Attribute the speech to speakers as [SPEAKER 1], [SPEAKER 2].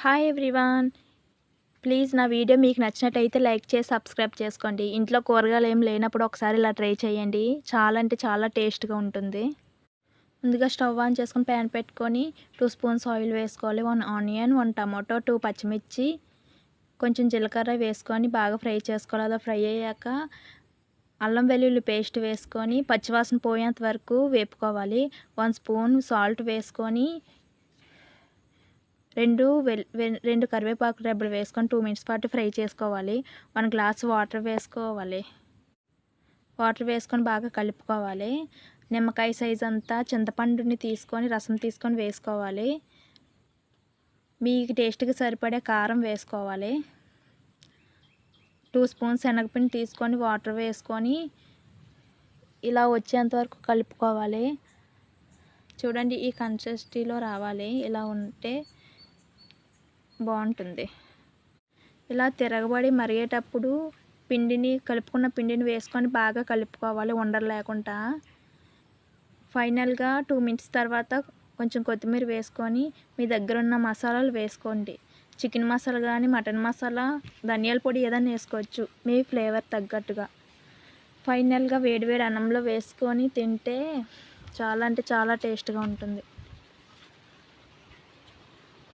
[SPEAKER 1] Hi everyone. Please నా video మీకు నచ్చినట్టయితే లైక్ చేసి సబ్స్క్రైబ్ చేసుకోండి. ఇంట్లో కూరగాయలు ఏం లేనప్పుడు ఒకసారి ఇలా ట్రై చేయండి. చాలా అంటే చాలా టేస్ట్గా ఉంటుంది. ముందుగా స్టవ్ ఆన్ చేసుకొని ప్యాన్ పెట్టుకొని 2 స్పూన్స్ ఆయిల్ వేసుకోవాలి. 1 ఆనియన్, 1 టమాటో, 2 పచ్చిమిర్చి, కొంచెం జీలకర్ర వేసుకొని బాగా ఫ్రై చేసుకోవాలి. అలా ఫ్రై అయ్యాక అల్లం వెల్లుల్లి పేస్ట్ వేసుకొని పచ్చివాసన పోయేంత వరకు వేపుకోవాలి. 1 స్పూన్ సాల్ట్ వేసుకొని రెండు కరివేపాకు రెబ్బలు వేసుకొని 2 మినిట్స్ పాటు ఫ్రై చేసుకోవాలి. 1 గ్లాస్ వాటర్ వేసుకోవాలి. వాటర్ వేసుకొని బాగా కలుపుకోవాలి. నిమ్మకాయ సైజ్ అంతా చింతపండుని తీసుకొని రసం తీసుకొని వేసుకోవాలి. మీకు టేస్ట్కి సరిపడే కారం వేసుకోవాలి. 2 స్పూన్స్ శనగపిండి తీసుకొని వాటర్ వేసుకొని ఇలా వచ్చేంత వరకు కలుపుకోవాలి. చూడండి, ఈ కన్సిస్టెన్సీలో రావాలి. ఇలా ఉంటే బాగుంటుంది. ఇలా తిరగబడి మరిగేటప్పుడు కలుపుకున్న పిండిని వేసుకొని బాగా కలుపుకోవాలి ఉండలు లేకుండా. ఫైనల్గా 2 మినిట్స్ తర్వాత కొంచెం కొత్తిమీర వేసుకొని మీ దగ్గర ఉన్న మసాలాలు వేసుకోండి. చికెన్ మసాలా కానీ మటన్ మసాలా, ధనియాల పొడి ఏదైనా వేసుకోవచ్చు మీ ఫ్లేవర్ తగ్గట్టుగా. ఫైనల్గా వేడివేడి అన్నంలో వేసుకొని తింటే చాలా అంటే చాలా టేస్ట్గా ఉంటుంది.